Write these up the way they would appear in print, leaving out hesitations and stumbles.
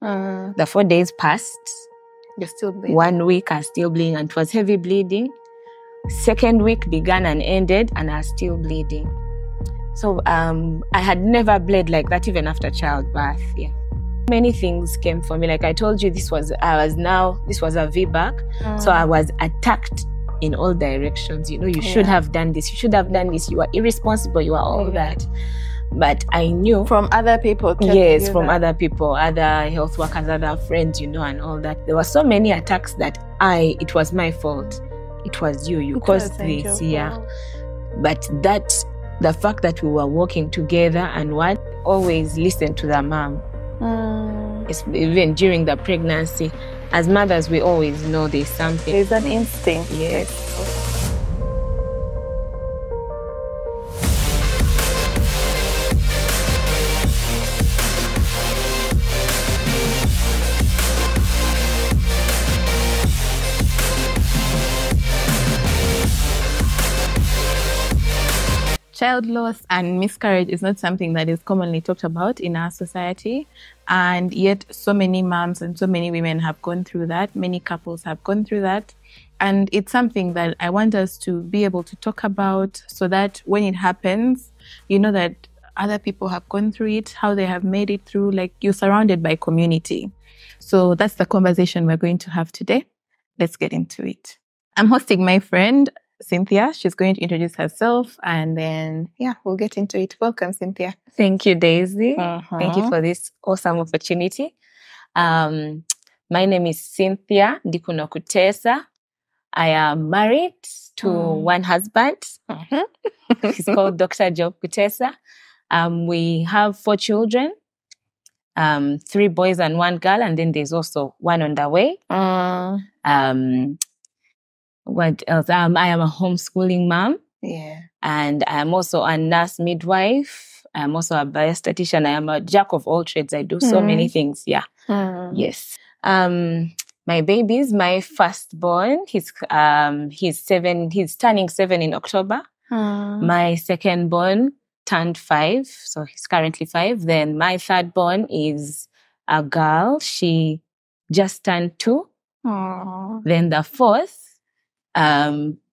The 4 days passed. You're still bleeding. 1 week, I was still bleeding, and it was heavy bleeding. 2nd week began and ended, and I was still bleeding. So I had never bled like that, even after childbirth. Yeah, many things came for me. Like I told you, this was a VBAC, so I was attacked in all directions. You know, you should have done this. You should have done this. You are irresponsible. You are all that. But I knew from other people. Yes, from other people, other health workers, other friends, you know, and all that. There were so many attacks that it was my fault. It was you caused this, yeah. But the fact that we were working together and always listen to the mom. Even during the pregnancy, as mothers, we always know there's something. There's an instinct. Yes. Child loss and miscarriage is not something that is commonly talked about in our society. And yet so many moms and so many women have gone through that. Many couples have gone through that. And it's something that I want us to be able to talk about so that when it happens, you know that other people have gone through it, how they have made it through, like you're surrounded by community. So that's the conversation we're going to have today. Let's get into it. I'm hosting my friend, Cynthia. She's going to introduce herself and then, we'll get into it. Welcome, Cynthia. Thank you, Daisy. Thank you for this awesome opportunity. My name is Cynthia Ndikuno Kutesa. I am married to one husband. He's called Dr. Job Kutesa. We have 4 children, 3 boys and 1 girl, and then there's also one on the way. What else? I am a homeschooling mom. Yeah. And I'm also a nurse midwife. I'm also a biostatistician. I am a jack of all trades. I do so many things. Yeah. Yes. My baby's my firstborn. He's 7. He's turning 7 in October. My secondborn turned 5. So he's currently 5. Then my thirdborn is a girl. She just turned 2. Then the 4th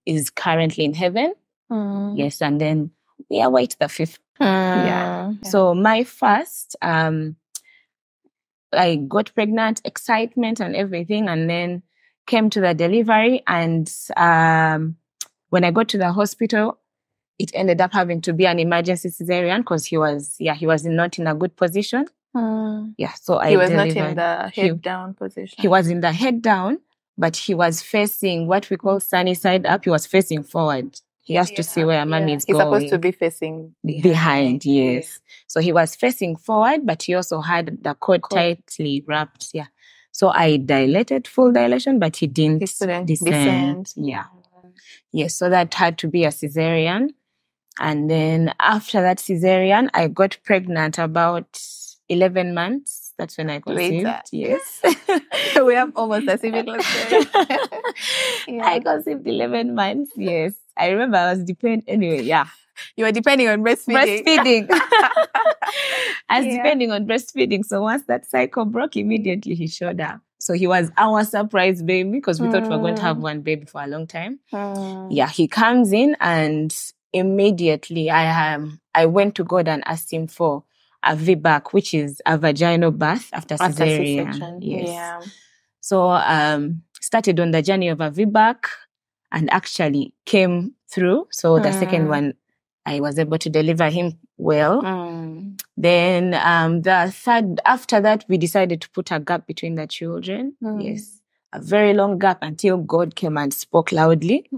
is currently in heaven. Yes, and then we await the 5th. Yeah. So my first, I got pregnant, excitement and everything, and then came to the delivery. And when I got to the hospital, it ended up having to be an emergency cesarean because he was not in a good position. Yeah, so he was not in the head down position. He was in the head down, but he was facing what we call sunny side up. He was facing forward. He has to see where mommy is going. He's supposed to be facing behind. Yes. So he was facing forward, but he also had the cord tightly wrapped. Yeah. So I dilated, full dilation, but he didn't descend. Yeah. Yes. So that had to be a cesarean. And then after that cesarean, I got pregnant about 11 months. That's when I conceived. Yes. We have almost a similar story. I conceived 11 months. Yes. I remember I was anyway, yeah. You were depending on breastfeeding. I was depending on breastfeeding. So once that cycle broke, immediately he showed up. So he was our surprise baby because we thought we were going to have one baby for a long time. Yeah, he comes in and immediately I went to God and asked him for a VBAC, which is a vaginal birth after cesarean. Yes. Yeah. So started on the journey of a VBAC and actually came through. So the second one, I was able to deliver him well. Then the third, after that, we decided to put a gap between the children. Yes. A very long gap until God came and spoke loudly.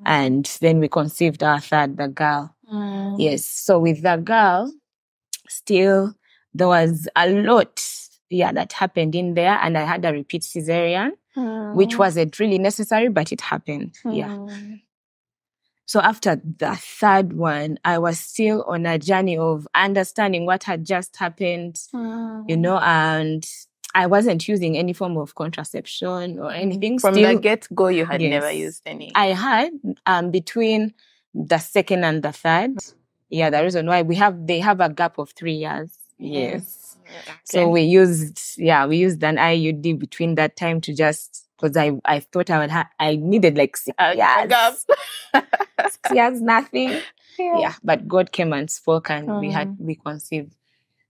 And then we conceived our third, the girl. Yes. So with the girl, still, there was a lot, that happened in there. And I had a repeat cesarean, which wasn't really necessary, but it happened. Yeah. So after the third one, I was still on a journey of understanding what had just happened, and I wasn't using any form of contraception or anything. From the get-go, you had never used any? I had between the second and the third. Yeah, the reason why they have a gap of 3 years. Yes. So we used an IUD between that time to just, because I thought I needed like 6 years. 6 years, nothing. Yeah. But God came and spoke and we conceived.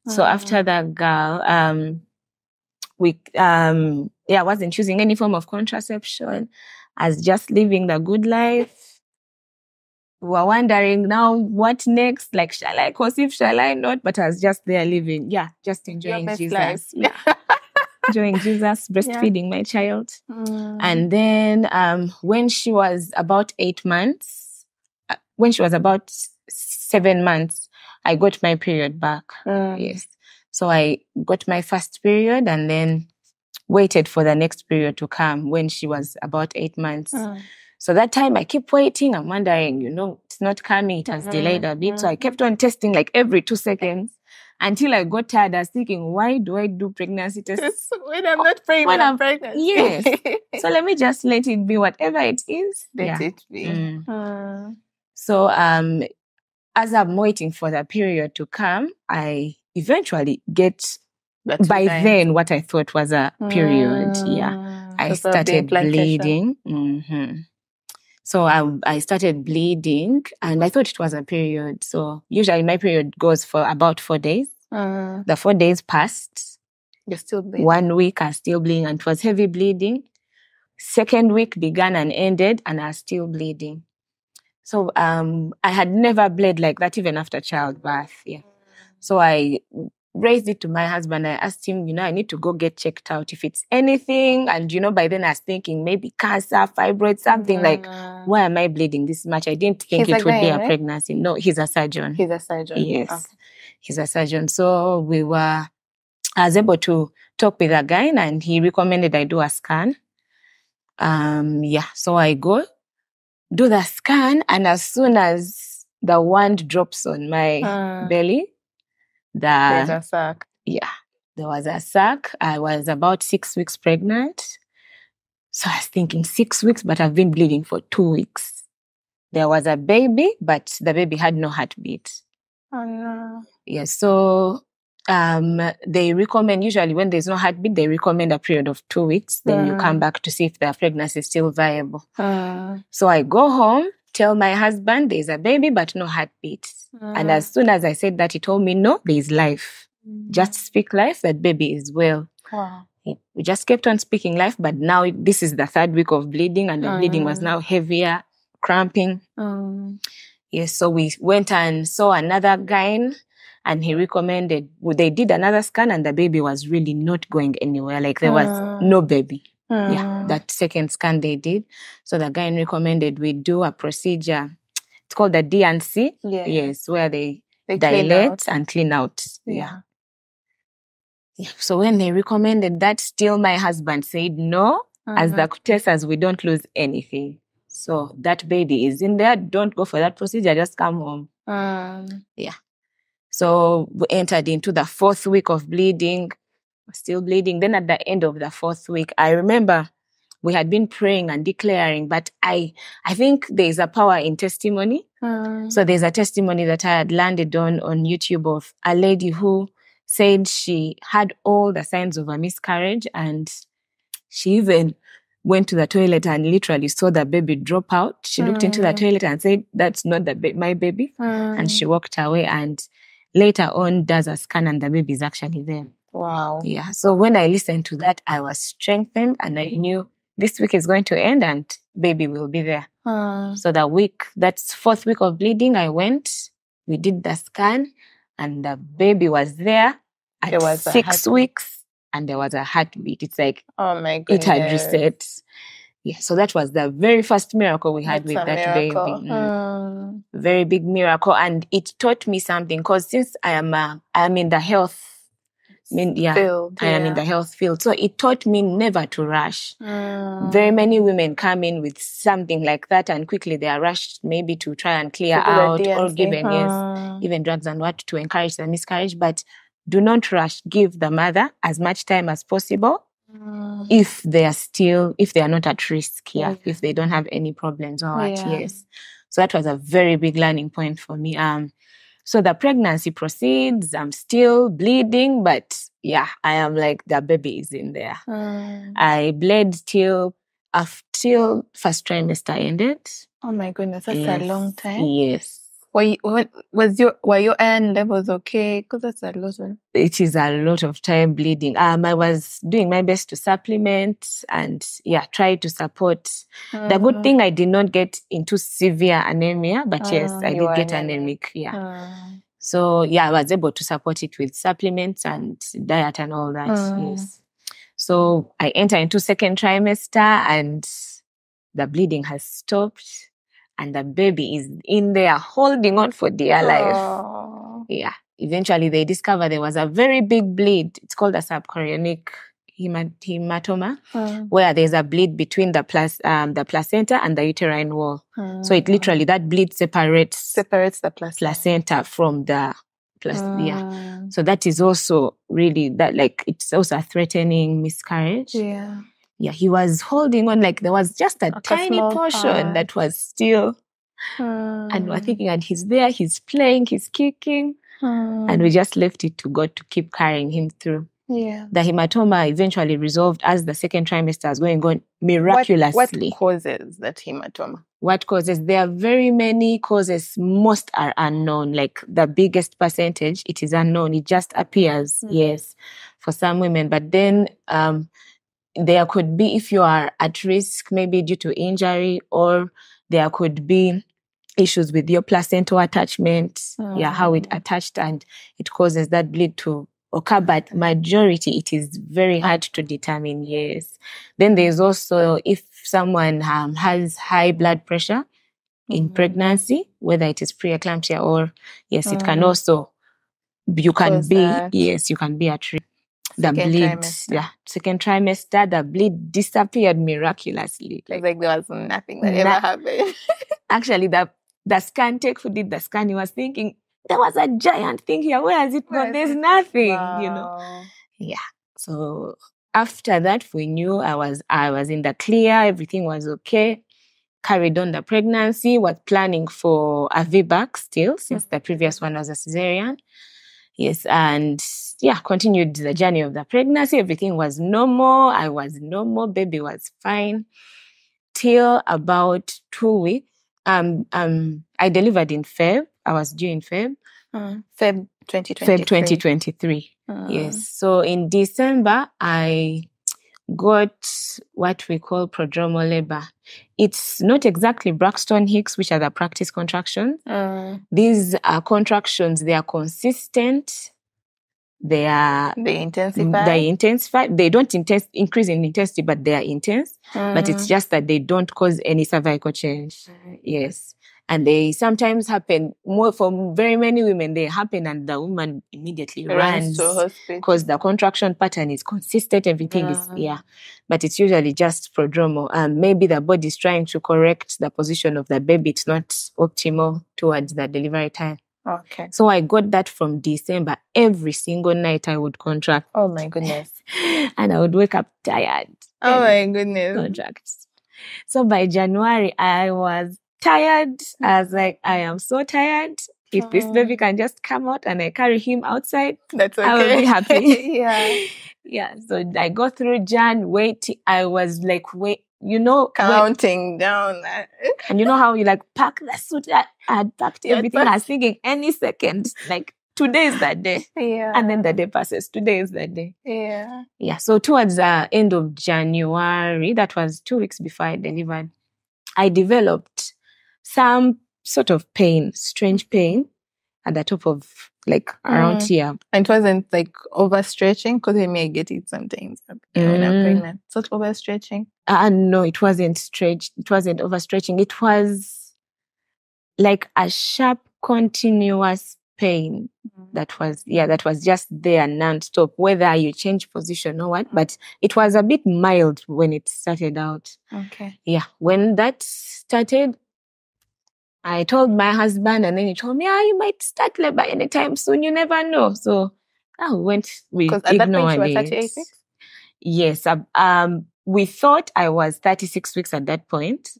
So after that girl, I wasn't using any form of contraception. I was just living the good life. We were wondering now what next? Like, shall I conceive? Shall I not? But I was just there living. Yeah, just enjoying Jesus. Yeah. Enjoying Jesus, breastfeeding my child. And then when she was about 8 months, when she was about 7 months, I got my period back. Yes. So I got my first period and then waited for the next period to come when she was about 8 months. So that time I keep waiting. I'm wondering, it's not coming. It has delayed a bit. So I kept on testing like every 2 seconds until I got tired. I was thinking, why do I do pregnancy tests when I'm not pregnant? When I'm pregnant. Yes. So let me just let it be whatever it is. Let it be. So as I'm waiting for the period to come, I eventually get then what I thought was a period. Yeah. I started bleeding. So I started bleeding and I thought it was a period. So usually my period goes for about 4 days. The 4 days passed. You're still bleeding. 1 week I was still bleeding and it was heavy bleeding. 2nd week began and ended and I was still bleeding. So I had never bled like that even after childbirth. Yeah. So I raised it to my husband. I asked him, I need to go get checked out if it's anything. And, by then I was thinking maybe cancer, fibroid, something like, why am I bleeding this much? I didn't think it would be a pregnancy. No, he's a surgeon. He's a surgeon. Yes. Okay. He's a surgeon. So I was able to talk with a guy and he recommended I do a scan. So I go do the scan and as soon as the wand drops on my belly, there's a sac. Yeah, there was a sac. I was about 6 weeks pregnant. So I was thinking 6 weeks, but I've been bleeding for 2 weeks. There was a baby, but the baby had no heartbeat. Oh, no. Yeah, so they recommend, usually when there's no heartbeat, they recommend a period of 2 weeks. Then you come back to see if the pregnancy is still viable. So I go home, tell my husband there's a baby, but no heartbeat. And as soon as I said that, he told me, no, there's life. Just speak life, that baby is well. Wow. We just kept on speaking life, but now this is the 3rd week of bleeding and the bleeding was now heavier, cramping. Yes, so we went and saw another gyne and he recommended, they did another scan and the baby was really not going anywhere. Like there was no baby. Yeah, that 2nd scan they did. So the gyne recommended we do a procedure. It's called the D&C. Yeah. Yes, where they dilate and clean out. Yeah. So when they recommended that, still my husband said no. As the test says, we don't lose anything. So that baby is in there. Don't go for that procedure. Just come home. Yeah. So we entered into the 4th week of bleeding. Still bleeding. Then at the end of the 4th week, I remember we had been praying and declaring, but I think there's a power in testimony. So there's a testimony that I had landed on YouTube of a lady who said she had all the signs of a miscarriage and she even went to the toilet and literally saw the baby drop out. She looked into the toilet and said, that's not my baby. And she walked away and later on does a scan and the baby is actually there. Wow. Yeah. So when I listened to that, I was strengthened and I knew this week is going to end and baby will be there. So that's 4th week of bleeding, I went, we did the scan and the baby was there at 6 weeks and there was a heartbeat. It's like, oh my goodness, it had reset. Yeah. So that was the very first miracle we had with that baby. Very big miracle. And it taught me something because since I am in the health field. I am in the health field. So it taught me never to rush. Very many women come in with something like that and quickly they are rushed maybe to try and clear out or given drugs and what to encourage the miscarriage. But do not rush. Give the mother as much time as possible if they are not at risk, if they don't have any problems or what, yes. So that was a very big learning point for me. So the pregnancy proceeds. I'm still bleeding, but yeah, I am like, the baby is in there. I bled till first trimester ended. Oh my goodness, that's a long time. Yes. Were your iron levels okay? Because that's a lot of... It is a lot of time bleeding. I was doing my best to supplement and try to support. The good thing, I did not get into severe anemia, but yes, I did get anemic. So I was able to support it with supplements and diet and all that. Yes. So I enter into second trimester and the bleeding has stopped. And the baby is in there holding on for dear life. Yeah. Eventually, they discovered there was a very big bleed. It's called a subchorionic hematoma, where there's a bleed between the placenta and the uterine wall. So it literally, that bleed separates the placenta from the placenta. So that is also really it's also a threatening miscarriage. Yeah, he was holding on, like there was just a tiny portion that was still, and we're thinking, and he's there, he's playing, he's kicking, and we just left it to God to keep carrying him through. The hematoma eventually resolved as the second trimester was going on miraculously. What causes that hematoma? What causes? There are very many causes. Most are unknown. Like the biggest percentage, it is unknown. It just appears, yes, for some women. But then, there could be, if you are at risk, maybe due to injury, or there could be issues with your placental attachment, how it attached, and it causes that bleed to occur. But majority, it is very hard to determine, yes. Then there's also, if someone has high blood pressure in pregnancy, whether it is preeclampsia or, yes, it can also, you can be at risk. The bleed, second trimester, the bleed disappeared miraculously. Like there was nothing that ever happened. Actually, the scan tech who did the scan, he was thinking, there was a giant thing here. Where has it gone? There's nothing, Yeah. So after that, we knew I was in the clear. Everything was okay. Carried on the pregnancy. Was planning for a VBAC still, since the previous one was a cesarean. Yes, and continued the journey of the pregnancy. Everything was normal. I was normal. Baby was fine. Till about 2 weeks. I delivered in Feb. I was due in Feb. Feb 2023. Feb 2023. Yes. So in December, I got what we call prodromal labor. It's not exactly Braxton Hicks, which are the practice contractions. These are contractions. They are consistent. They intensify. They don't increase in intensity, but they are intense. But it's just that they don't cause any cervical change. Yes. And they sometimes happen more for very many women. They happen and the woman immediately runs because the contraction pattern is consistent. Everything is, but it's usually just prodromal. Maybe the body is trying to correct the position of the baby. It's not optimal towards the delivery time. Okay. So I got that from December. Every single night I would contract. Oh my goodness. And I would wake up tired. Oh my goodness. Contracts. So by January, I was tired. I was like, I am so tired. If this baby can just come out and I carry him outside, that's okay. I will be happy. Yeah. So I go through Jan, waiting. I was like, counting down. And you know how you pack the suit? I had packed everything. I was thinking any second, today is that day. Yeah. And then the day passes. Today is that day. Yeah. Yeah. So towards the end of January, that was 2 weeks before I delivered, I developed some sort of pain, strange pain at the top of around here. And it wasn't overstretching, because I may get it sometimes when I'm pregnant. So it's overstretching. No, it wasn't stretched. It wasn't overstretching. It was like a sharp, continuous pain that was just there non-stop, whether you change position or what. But it was a bit mild when it started out. Okay. Yeah. When that started, I told my husband, and then he told me, you might start labor anytime soon. You never know. So I went with ignored it. Because at that point you were 38 weeks? Yes. We thought I was 36 weeks at that point.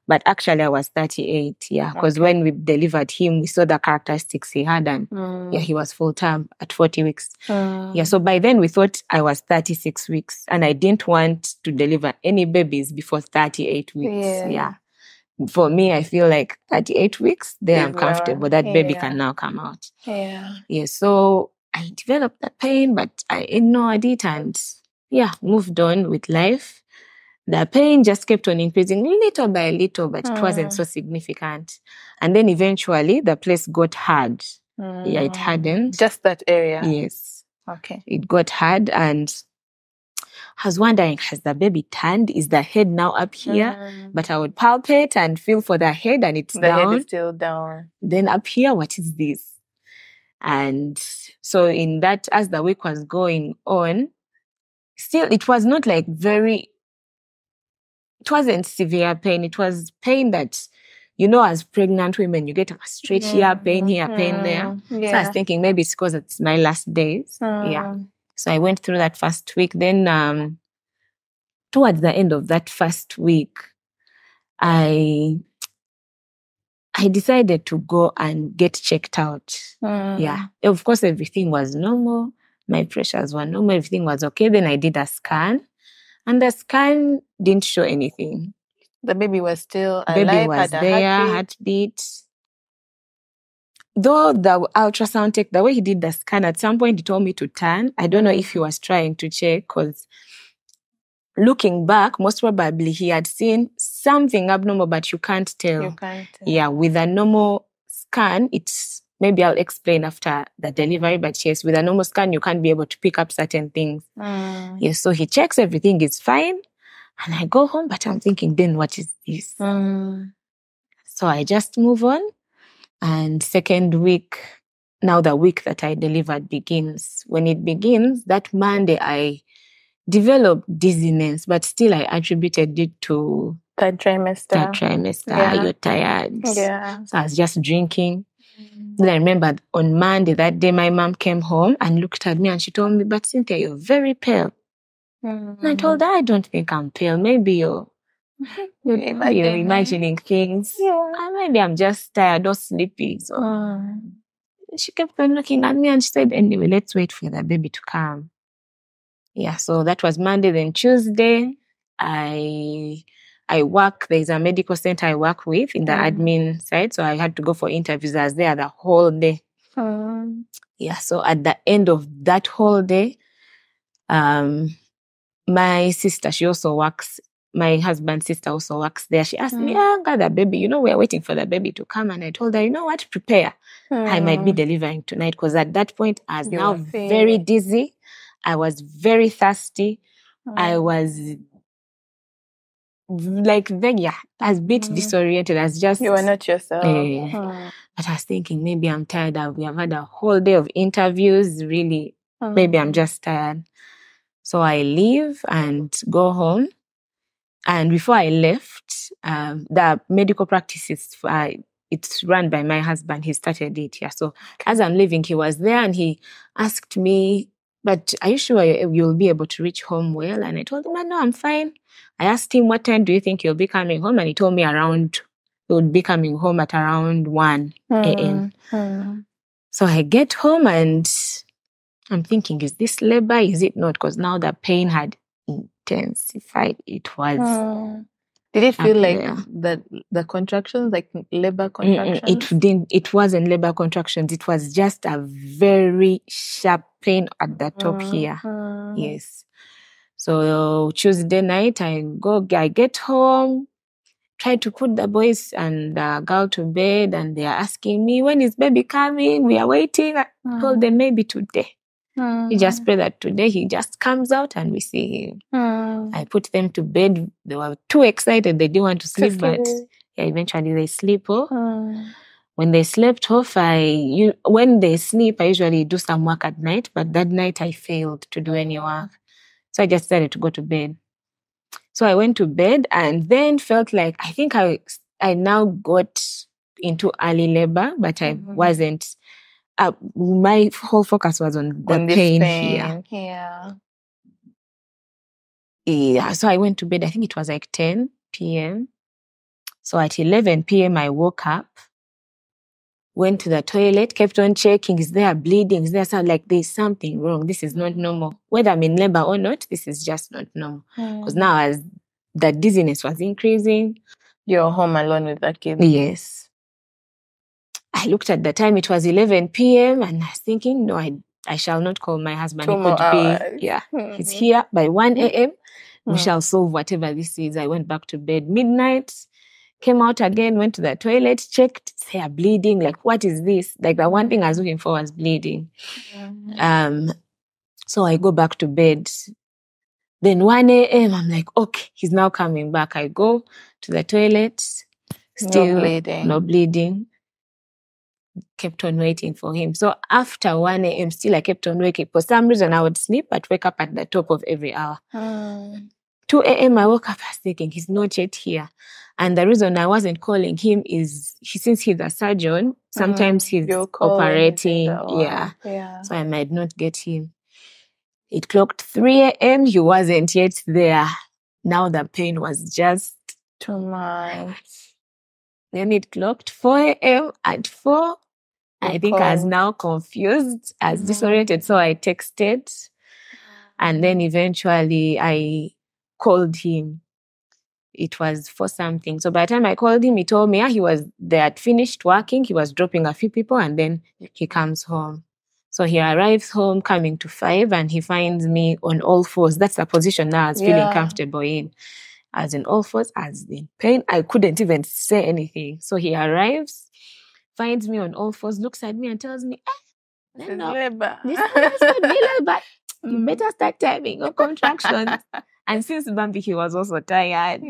But actually I was 38, yeah. Because when we delivered him, we saw the characteristics he had, and yeah, he was full term at 40 weeks. Yeah, so by then we thought I was 36 weeks, and I didn't want to deliver any babies before 38 weeks. Yeah. For me, I feel like 38 weeks, then I'm comfortable. That baby can now come out. Yeah, so I developed that pain, but I ignored it and moved on with life. The pain just kept on increasing little by little, but it wasn't so significant. And then eventually the place got hard. Yeah, it hardened. Just that area? Yes. Okay. It got hard, and I was wondering, has the baby turned? Is the head now up here? But I would palpate and feel for the head, and it's down. The head is still down. Then up here, what is this? And so in that, as the week was going on, still, it was not like it wasn't severe pain. It was pain that, as pregnant women, you get a straight here, pain there. So I was thinking maybe it's because it's my last days. Yeah. So I went through that first week. Then towards the end of that first week, I decided to go and get checked out. Yeah. Of course, everything was normal. My pressures were normal. Everything was okay. Then I did a scan, and the scan didn't show anything. The baby was still alive. Baby was there, heartbeat. Though the ultrasound tech, the way he did the scan, at some point he told me to turn. I don't know if he was trying to check, because looking back, most probably he had seen something abnormal, but you can't tell. You can't tell. Yeah, with a normal scan, maybe I'll explain after the delivery, but yes, with a normal scan, you can't be able to pick up certain things. Yes, so he checks, everything is fine. And I go home, but I'm thinking, then what is this? So I just move on. And second week, now the week that I delivered begins. When it begins, that Monday, I developed dizziness, but still I attributed it to third trimester. Yeah. You're tired. Yeah. So I was just drinking. Then I remember on Monday, that day, my mom came home and looked at me and she told me, but Cynthia, you're very pale. And I told her, I don't think I'm pale. Maybe you're imagining things. Yeah. And maybe I'm just tired or sleepy. So she kept on looking at me and she said, anyway, let's wait for the baby to come. Yeah, so that was Monday. Then Tuesday, I work, there's a medical center I work with in the admin side. So I had to go for interviews. I was there the whole day. Yeah, so at the end of that whole day, my sister, she also works, my husband's sister also works there. She asked me, got the baby, we're waiting for the baby to come. And I told her, you know what, prepare. I might be delivering tonight, because at that point, I was now very dizzy. I was very thirsty. I was like, I was a bit disoriented. I was just... You were not yourself. But I was thinking, maybe I'm tired. We have had a whole day of interviews. Really, maybe I'm just tired. So I leave and go home. And before I left, the medical practice it's run by my husband. He started it here. So as I'm leaving, he was there and he asked me, but are you sure you'll be able to reach home well? And I told him, no, I'm fine. I asked him, what time do you think you'll be coming home? And he told me he would be coming home at around 1 a.m. So I get home and I'm thinking, is this labor? Is it not? Because now the pain had intensified. It was... Did it feel like the contractions, like labor contractions? It wasn't labor contractions. It was just a very sharp pain at the top here. Yes. So Tuesday night, I get home, try to put the boys and the girl to bed, and they are asking me, when is baby coming? We are waiting. I told them maybe today. We just pray that today he just comes out and we see him. I put them to bed. They were too excited. They didn't want to sleep, but eventually they sleep off. When they slept off, when they sleep, I usually do some work at night, but that night I failed to do any work. So I just decided to go to bed. So I went to bed and then felt like, I think I now got into early labor, but I wasn't. My whole focus was on the pain here. Yeah, so I went to bed, I think it was like 10 p.m. So at 11 p.m., I woke up, went to the toilet, kept on checking, is there bleeding? Is there something like there's something wrong? This is not normal. Whether I'm in labor or not, this is just not normal. Because now as the dizziness was increasing. You're home alone with the kid? Yes. I looked at the time, it was 11 p.m. and I was thinking, no, I shall not call my husband. 2 more hours. He's here by 1 a.m. We shall solve whatever this is. I went back to bed midnight, came out again, went to the toilet, checked, hair bleeding. Like, what is this? Like, the one thing I was looking for was bleeding. So I go back to bed. Then 1 a.m., I'm like, okay, he's now coming back. I go to the toilet, still no bleeding. Kept on waiting for him. So after 1 a.m., still I kept on waking. For some reason, I would sleep but wake up at the top of every hour. 2 a.m., I woke up, I was thinking, he's not yet here. And the reason I wasn't calling him is, since he's a surgeon, sometimes he's operating. So I might not get him. It clocked 3 a.m., he wasn't yet there. Now the pain was just too much. Then it clocked 4 a.m. At 4, I think I was now confused, I was disoriented. So I texted and then eventually I called him. It was for something. So by the time I called him, he told me they had finished working. He was dropping a few people and then he comes home. So he arrives home coming to 5 and he finds me on all fours. That's the position now I was feeling comfortable in. I was in all fours, I was in pain. I couldn't even say anything. So he arrives, finds me on all fours, looks at me and tells me, this is labor. This is labor. You better start timing your contractions. And since Bambi, he was also tired,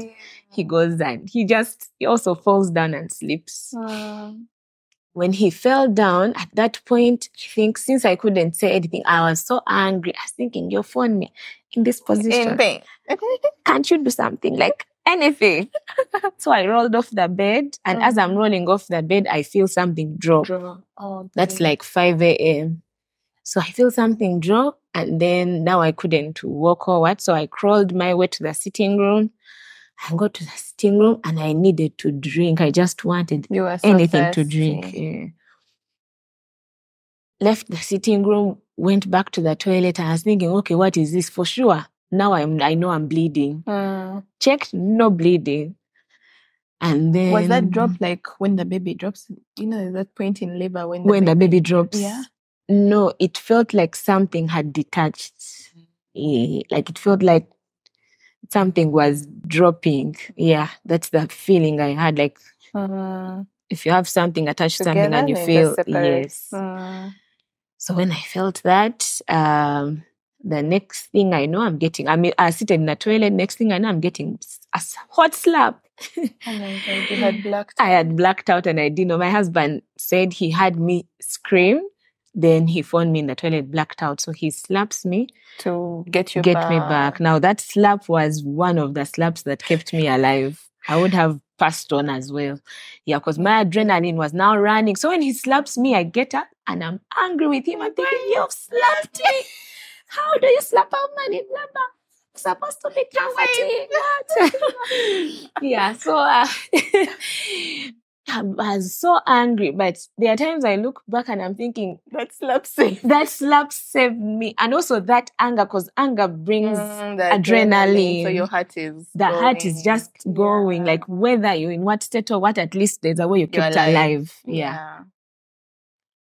he goes and he also falls down and sleeps. When he fell down, at that point, I think since I couldn't say anything, I was so angry. I was thinking, you phone me in this position. In pain. Can't you do something? Like anything. So I rolled off the bed. And as I'm rolling off the bed, I feel something drop. That's like 5 a.m. So I feel something drop. And then now I couldn't walk or what. So I crawled my way to the sitting room. I got to the sitting room and I needed to drink. I just wanted anything to drink. Yeah. Left the sitting room, went back to the toilet. I was thinking, okay, what is this for sure? Now I know I'm bleeding. Checked, no bleeding. And then... Was that drop like when the baby drops? You know, that point in labor when the baby drops? Yeah. No, it felt like something had detached. Like it felt like something was dropping. Yeah, that's the feeling I had. Like if you have something attached to something and you feel, yes. So when I felt that, the next thing I know I was seated in the toilet. Next thing I know, I'm getting a hot slap. Oh my God, you had blacked out. I had blacked out and I didn't know. My husband said he had me scream. Then he found me in the toilet, blacked out. So he slaps me to get me back. Now that slap was one of the slaps that kept me alive. I would have passed on as well. Yeah, because my adrenaline was now running. So when he slaps me, I get up and I'm angry with him. I'm thinking, you've slapped me. How do you slap a man in labor? Supposed to be comforting. Yeah, so I was so angry, but there are times I look back and I'm thinking, that slap saved me. And also that anger, because anger brings adrenaline. So your heart is heart is just going, like whether you're in what state or what, at least there's a way you kept alive. Yeah.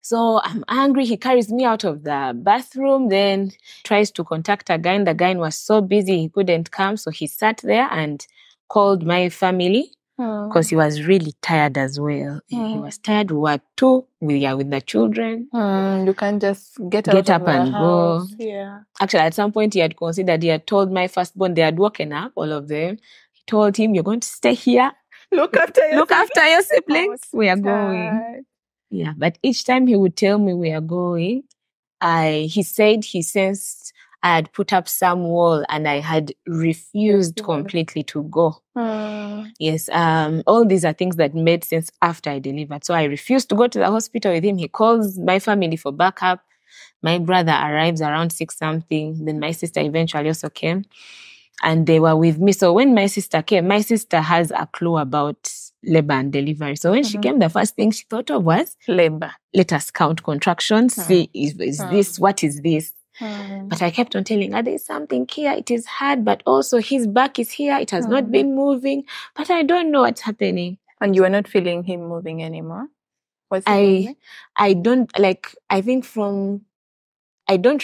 So I'm angry. He carries me out of the bathroom, then tries to contact a guy. The guy was so busy, he couldn't come. So he sat there and called my family. Because he was really tired as well. He was tired. We were two. We are with the children. You can't just get up and go. Yeah. Actually, at some point, he had told my firstborn, they had woken up, all of them. He told him, you're going to stay here. Look after your siblings. We are going. Yeah, but each time he would tell me we are going, he sensed I had put up some wall and I had refused completely to go. Yes, all these are things that made sense after I delivered. So I refused to go to the hospital with him. He calls my family for backup. My brother arrives around 6 something. Then my sister eventually also came and they were with me. So when my sister came, my sister has a clue about labor and delivery. So when she came, the first thing she thought of was labor. Let us count contractions. See, is this, what is this? But I kept on telling her, there's something here. It is hard, but also his back is here. It has not been moving, but I don't know what's happening. And you were not feeling him moving anymore? I don't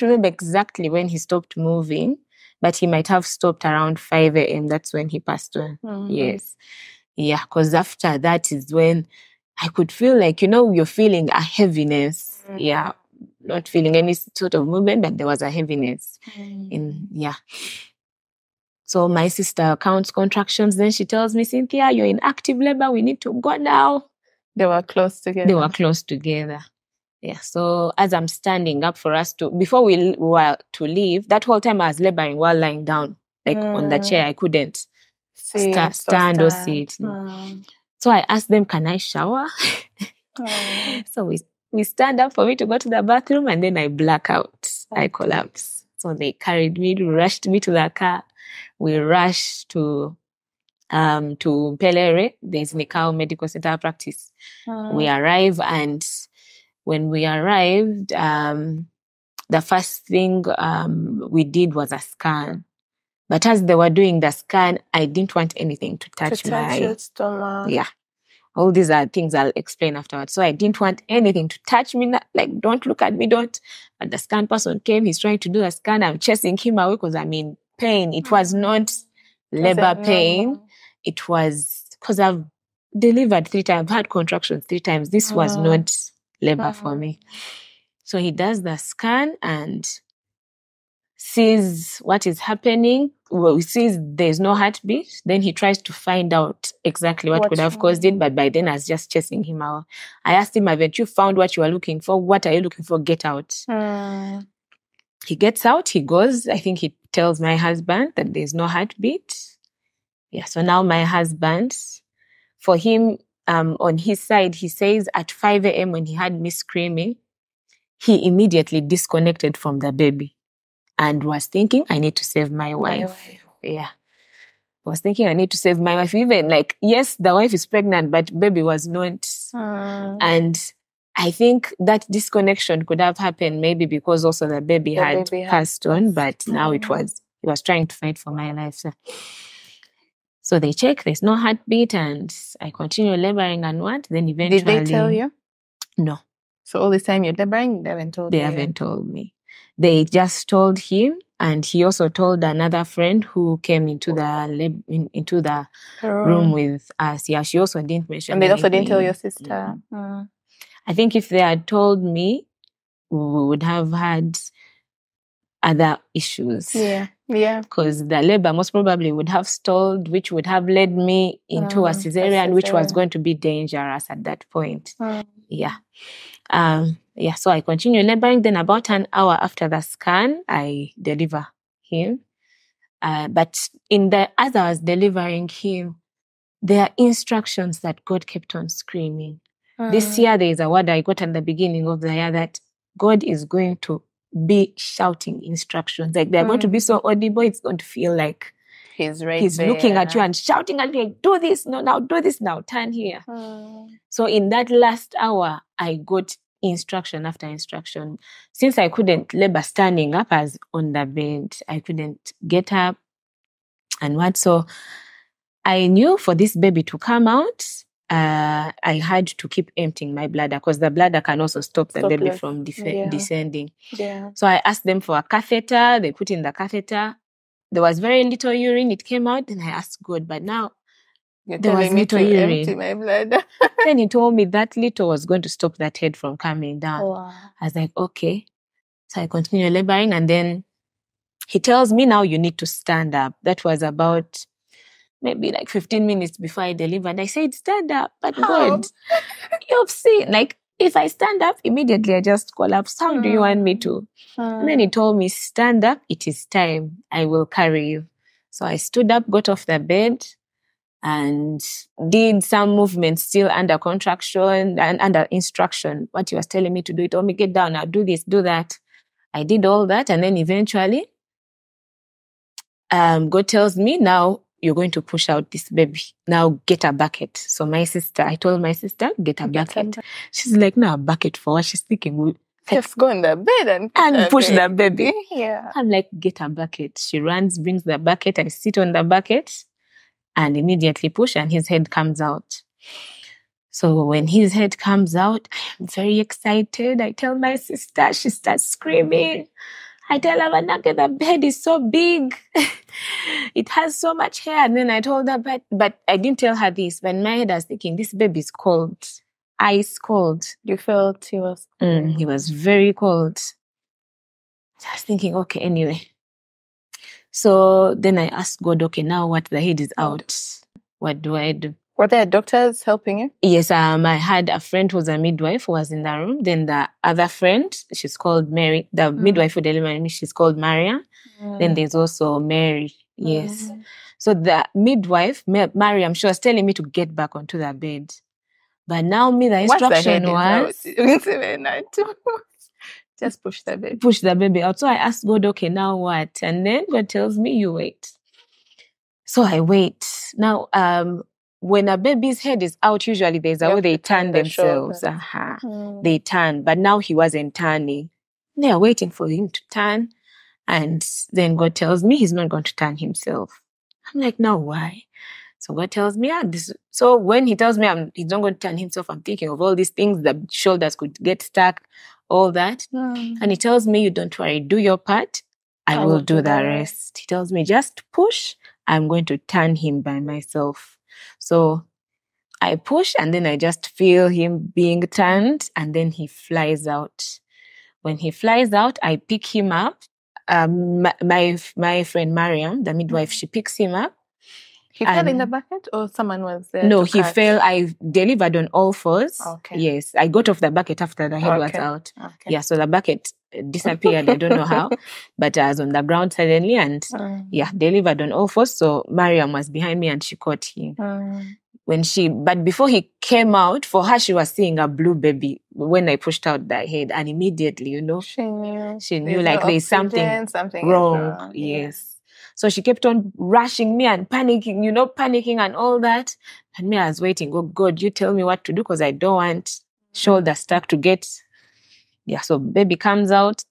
remember exactly when he stopped moving, but he might have stopped around 5 a.m. That's when he passed on. Yes. Yeah, because after that is when I could feel like, you're feeling a heaviness. Yeah. Not feeling any sort of movement, but there was a heaviness. So my sister counts contractions. Then she tells me, Cynthia, you're in active labor. We need to go now. They were close together. Yeah. So as I'm standing up before we were to leave, that whole time I was laboring while lying down, like on the chair. I couldn't stand or sit. So I asked them, can I shower? So we stand up for me to go to the bathroom, and then I black out. I collapse. So they carried me, rushed me to the car. We rushed to Pelere. There's Nikao Medical Center practice. We arrive, and when we arrived, the first thing we did was a scan. But as they were doing the scan, I didn't want anything to touch your stomach. Yeah. All these are things I'll explain afterwards. So I didn't want anything to touch me. Like, don't look at me, don't. But the scan person came. He's trying to do a scan. I'm chasing him away because I'm in pain. It was not labor pain. It was because I've delivered 3 times. I've had contractions 3 times. This was not labor for me. So he does the scan and sees what is happening. Well, he sees there's no heartbeat. Then he tries to find out exactly what could have caused it. But by then I was just chasing him out. I asked him, haven't you found what you are looking for? What are you looking for? Get out. He gets out. He goes. I think he tells my husband that there's no heartbeat. Yeah. So now my husband, for him, on his side, he says at 5 a.m. when he had me screaming, he immediately disconnected from the baby. And was thinking, I need to save my wife. Yeah. Was thinking, I need to save my wife. Even yes, the wife is pregnant, but baby was not. And I think that disconnection could have happened maybe because also the baby had passed on, but now he was trying to fight for my life. So they check, there's no heartbeat, and I continue laboring and what? Then eventually. Did they tell you? No. So all this time you're laboring, they haven't told you? They haven't told me. They just told him, and he also told another friend who came into the room with us. Yeah, she also didn't mention And they also anything. didn't tell your sister? I think if they had told me, we would have had other issues. Yeah. Because the labor most probably would have stalled, which would have led me into a cesarean, which was going to be dangerous at that point. Yeah. So I continue laboring. Then about an hour after the scan, I deliver him. But as I was delivering him, there are instructions that God kept on screaming. This year, there is a word I got at the beginning of the year that God is going to be shouting instructions. Like they're going to be so audible, it's going to feel like he's looking at you and shouting at you, like, do this, no, now do this now, turn here. So in that last hour, I got instruction after instruction. Since I couldn't labor standing up as on the bed, I couldn't get up and what. So I knew for this baby to come out, I had to keep emptying my bladder because the bladder can also stop the baby from descending. Yeah. So I asked them for a catheter. They put in the catheter. There was very little urine. It came out. Then I asked God, but now there was little urine. Empty my bladder. Then he told me that little was going to stop that head from coming down. Wow. I was like, okay. So I continue laboring, and then he tells me, now you need to stand up. That was about maybe 15 minutes before I delivered. I said, stand up. But God, you've seen, if I stand up, immediately I just collapse. How do you want me to? And then he told me, stand up. It is time. I will carry you. So I stood up, got off the bed, and did some movements still under contraction and under instruction. What he was telling me to do, he told me, get down now, do this, do that. I did all that, and then eventually, God tells me, now you're going to push out this baby. Now get a bucket. So I told my sister, get a bucket. She's like, no, a bucket for what? She's thinking, just go in the bed and push the baby. Yeah. I'm like, get a bucket. She runs, brings the bucket. I sit on the bucket and immediately push, and his head comes out. So when his head comes out, I'm very excited. I tell my sister, she starts screaming. I tell her, Vanake, the bed is so big. It has so much hair. And then I told her, but I didn't tell her this. But in my head, I was thinking, this baby is cold. Ice cold. You felt he was cold. He was very cold. So I was thinking, okay, anyway. So then I asked God, okay, now what? The head is out. What do I do? Were there doctors helping you? Yes, I had a friend who was a midwife who was in the room. Then the other friend, she's called Mary. The midwife who delivered me, she's called Maria. Then there's also Mary. Yes. So the midwife, Mary, I'm sure, was telling me to get back onto the bed. But now the instruction was... Just push the baby. Push the baby out. So I asked God, okay, now what? And then God tells me, you wait. So I wait. Now, when a baby's head is out, usually there's a way they turn themselves. They turn. But now he wasn't turning. They are waiting for him to turn. And then God tells me he's not going to turn himself. I'm like, now why? So God tells me, so when he tells me he's not going to turn himself, I'm thinking of all these things, the shoulders could get stuck, all that. And he tells me, you don't worry, do your part. I will do the rest. He tells me, just push. I'm going to turn him by myself. So I push, and then I just feel him being turned, and then he flies out. When he flies out, I pick him up. My friend Mariam, the midwife, she picks him up. He fell in the bucket, or someone was there? No, he fell. I delivered on all fours. Okay. Yes, I got off the bucket after the head was out. Okay. Yeah, so the bucket disappeared. I don't know how, but I was on the ground suddenly, and delivered on all fours. So Mariam was behind me, and she caught him. But before he came out, for her, she was seeing a blue baby when I pushed out the head, and immediately, she knew like there's something wrong. Yes. So she kept on rushing me and panicking and all that. And me, I was waiting. Oh, God, you tell me what to do, because I don't want shoulder stuck to get. Yeah, so baby comes out.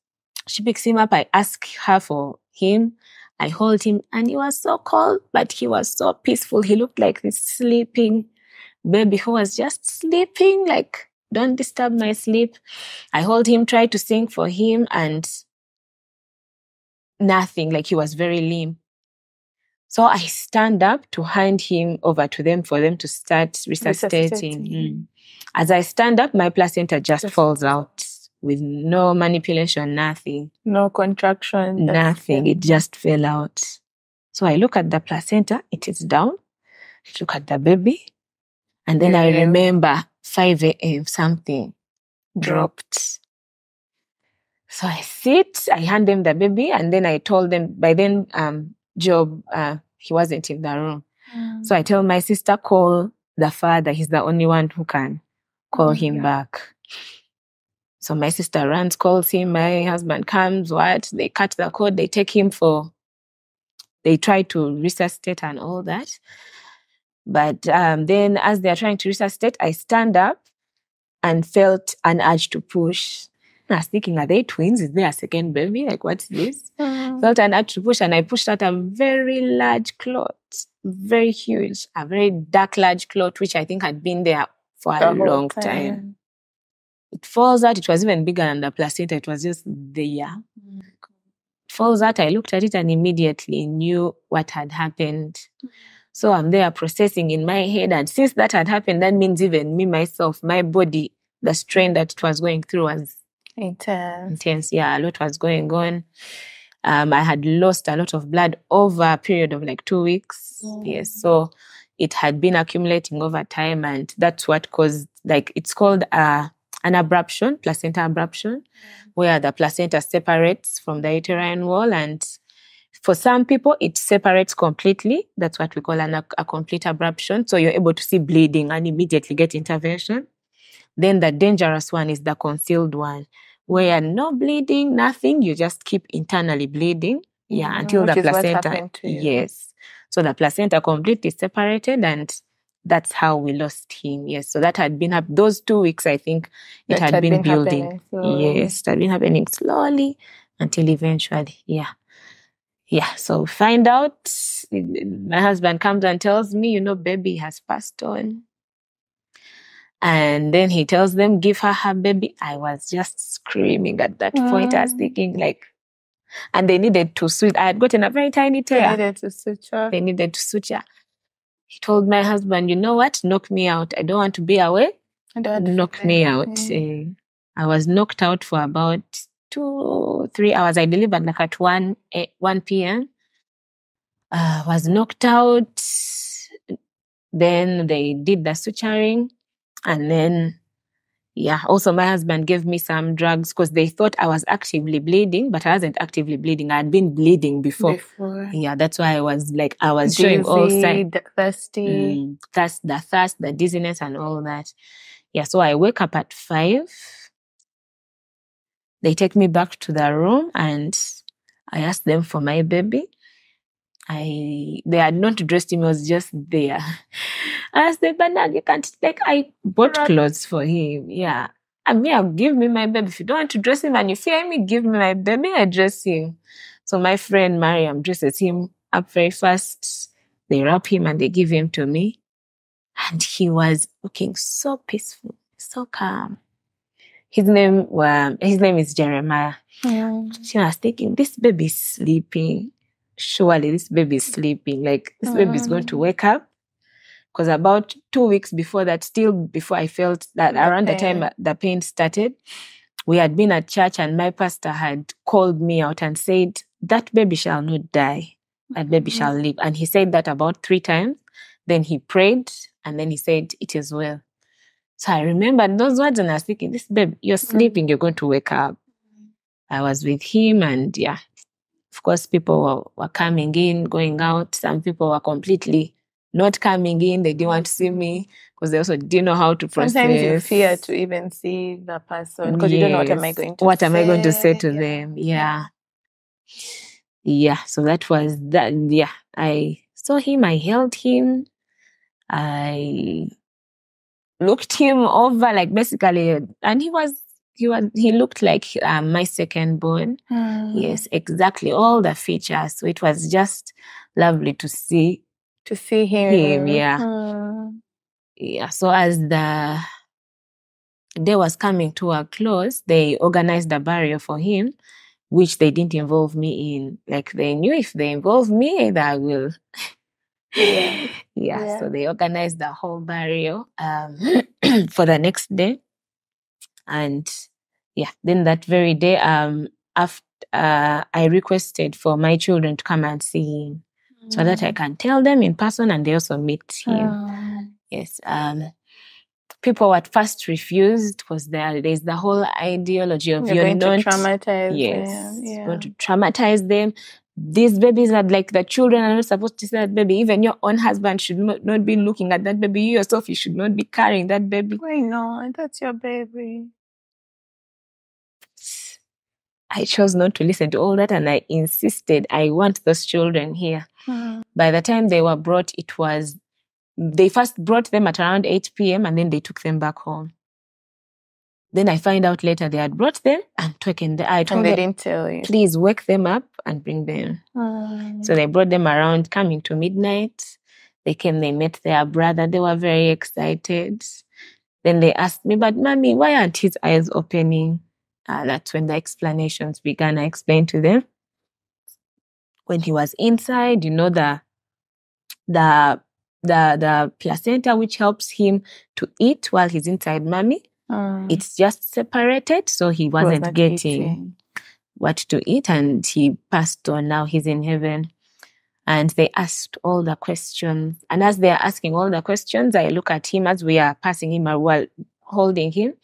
She picks him up. I ask her for him. I hold him, and he was so cold, but he was so peaceful. He looked like this sleeping baby who was just sleeping, like, don't disturb my sleep. I hold him, try to sing for him, and nothing, like he was very limp. So I stand up to hand him over to them for them to start resuscitating. As I stand up, my placenta just falls out with no manipulation, nothing. No contraction. Nothing. It just fell out. So I look at the placenta, it is down. I look at the baby. And then I remember 5 a.m. something dropped. So I sit, I hand them the baby, and then I told them, by then, Job, he wasn't in the room. So I tell my sister, call the father. He's the only one who can call him back. So my sister runs, calls him. My husband comes, they cut the cord, they take him they try to resuscitate and all that. But then as they're trying to resuscitate, I stand up and felt an urge to push. I was thinking, are they twins? Is there a second baby? Like, what's this? Felt an urge to push, and I pushed out a very large clot, very huge, a very dark, large clot, which I think had been there for a long time. It falls out. It was even bigger than the placenta. It was just there. It falls out. I looked at it and immediately knew what had happened. So I'm there processing in my head. And since that had happened, that means even me, myself, my body, the strain that it was going through was intense. Yeah, a lot was going on. I had lost a lot of blood over a period of like 2 weeks. Yes. So it had been accumulating over time. And that's what caused, like, it's called an abruption, placenta abruption, where the placenta separates from the uterine wall. And for some people, it separates completely. That's what we call a complete abruption. So you're able to see bleeding and immediately get intervention. Then the dangerous one is the concealed one, where no bleeding, nothing, you just keep internally bleeding. Yeah, until the placenta. What happened to you. Yes. So the placenta completely separated, and that's how we lost him. Yes. So that had been those 2 weeks, I think it had been building. Yes, it had been happening slowly until eventually, yeah. So find out, my husband comes and tells me, baby has passed on. And then he tells them, give her baby. I was just screaming at that point. I was thinking and they needed to switch. I had gotten a very tiny tear. They needed to suture. He told my husband, you know what? Knock me out. I don't want to be away. Knock me out. I was knocked out for about 2-3 hours. I delivered at 1 p.m. Was knocked out. Then they did the suturing. And then, also my husband gave me some drugs because they thought I was actively bleeding, but I wasn't actively bleeding. I had been bleeding before. Yeah, that's why I was dizzy, showing all signs. Thirsty. The thirst, the dizziness and all that. Yeah, so I wake up at 5. They take me back to the room and I asked them for my baby. They had not dressed him, he was just there. I asked them, but now you can't, I bought clothes for him. Yeah. Give me my baby. If you don't want to dress him and you fear me, give me my baby, I dress him. So my friend Mariam dresses him up very fast. They wrap him and they give him to me. And he was looking so peaceful, so calm. His name is Jeremiah. She was thinking, this baby is sleeping. Surely this baby is sleeping. This baby is going to wake up. Because about 2 weeks before that, still before I felt that the time the pain started, we had been at church and my pastor had called me out and said, that baby shall not die. That baby shall live. And he said that about 3 times. Then he prayed and then he said, it is well. So I remembered those words and I was thinking, this baby, you're sleeping, you're going to wake up. I was with him and of course, people were coming in, going out. Some people were completely not coming in. They didn't want to see me because they also didn't know how to process. Sometimes you fear to even see the person because you don't know what am I going to say to them. Yeah. So that was that. Yeah. I saw him. I held him. I looked him over, basically, and he looked like my second born. Yes, exactly. All the features. So it was just lovely to see him. Yeah. So as the day was coming to a close, they organized a burial for him, which they didn't involve me in. They knew if they involve me, I will. So they organized the whole burial for the next day. And then that very day, after I requested for my children to come and see him so that I can tell them in person and they also meet him. Yes. People at first refused because there's the whole ideology of you're going to traumatize them. Yes, going to traumatize them. These babies are the children are not supposed to see that baby. Even your own husband should not be looking at that baby. You yourself, you should not be carrying that baby. Why not? That's your baby. I chose not to listen to all that and I insisted I want those children here. By the time they were brought, they first brought them at around 8 p.m. and then they took them back home. Then I find out later they had brought them and taken them. I told them, didn't tell you. Please wake them up and bring them. So they brought them around coming to midnight. They came, they met their brother. They were very excited. Then they asked me, but mommy, why aren't his eyes opening? That's when the explanations began. I explained to them. When he was inside, the placenta which helps him to eat while he's inside mommy, it's just separated, so he wasn't getting what to eat, and he passed on. Now he's in heaven. And they asked all the questions. And as they are asking all the questions, I look at him as we are passing him while holding him.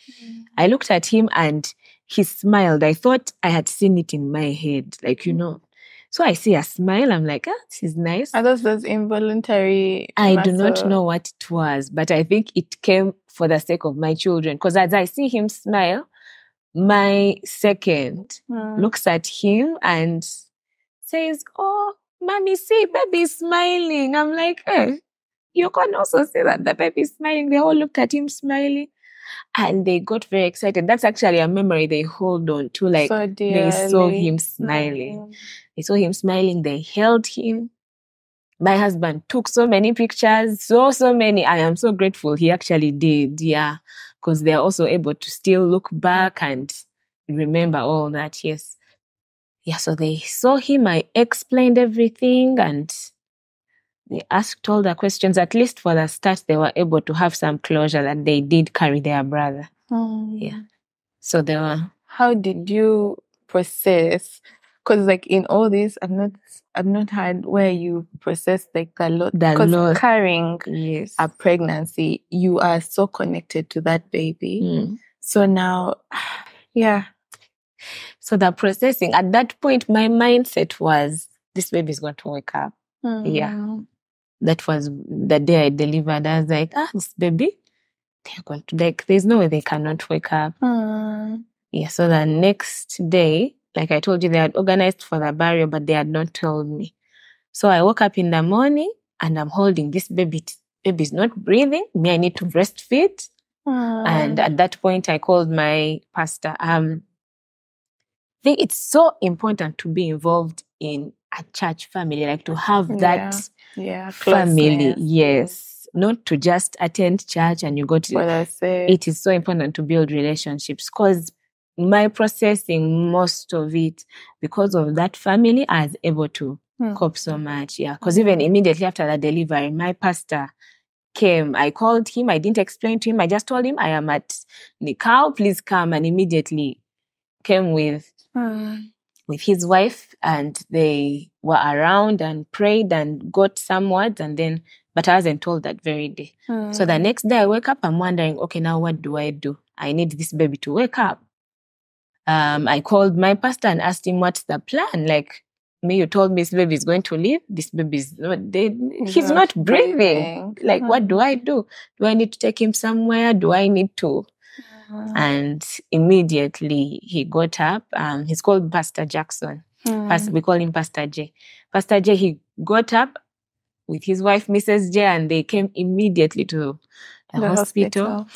I looked at him and he smiled. I thought I had seen it in my head, So I see a smile. I'm like, this is nice. Are those involuntary I do not know what it was, but I think it came for the sake of my children. Because as I see him smile, my second looks at him and says, oh, Mommy, see, baby's smiling. I'm like, you can also see that the baby's smiling. They all looked at him smiling. And they got very excited. That's actually a memory they hold on to. Like, So they saw dearly. him smiling. They saw him smiling. They held him. My husband took so many pictures, so many. I am so grateful he actually did, yeah, because they're also able to still look back and remember all that, yes. Yeah, so they saw him, I explained everything, and they asked all the questions. At least for the start, they were able to have some closure that they did carry their brother. Yeah. So they were... How did you process? Because like in all this, I've not had where you process like a lot. Because carrying a pregnancy, you are so connected to that baby. So now, yeah. So the processing, at that point, my mindset was, this baby is going to wake up. Yeah. That was the day I delivered. I was like, this baby, they're going to, like, there's no way they cannot wake up. Yeah, so the next day, like I told you, they had organized for the burial, but they had not told me. So I woke up in the morning and I'm holding this baby. Baby's not breathing. Me, I need to breastfeed. And at that point, I called my pastor. I think it's so important to be involved in a church family, like to have that family. Yes. Not to just attend church and you go to... It is so important to build relationships, because my processing, most of it, because of that family, I was able to cope so much. Yeah. Because even immediately after the delivery, my pastor came. I called him. I didn't explain to him. I just told him, I am at Nikau, please come. And immediately came with his wife, and they were around and prayed and got some words, and then, but I wasn't told that very day. So the next day I wake up, I'm wondering, okay, now what do? I need this baby to wake up. I called my pastor and asked him, what's the plan? Like, you told me this baby is going to live. This baby is not dead. He's not breathing. Like, what do I do? Do I need to take him somewhere? Do I need to? And immediately he got up. He's called Pastor Jackson. We call him Pastor J. Pastor J, he got up with his wife, Mrs. J, and they came immediately to the hospital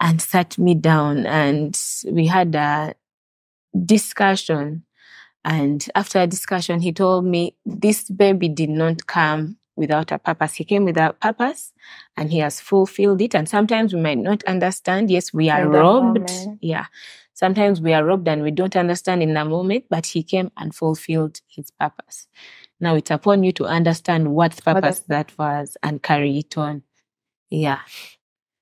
and sat me down, and we had a discussion. And after a discussion, he told me this baby did not come without a purpose. He came with a purpose, and he has fulfilled it. And sometimes we might not understand. Yes, we are robbed. Yeah. Sometimes we are robbed and we don't understand in the moment, but he came and fulfilled his purpose. Now it's upon you to understand what purpose that was and carry it on. Yeah.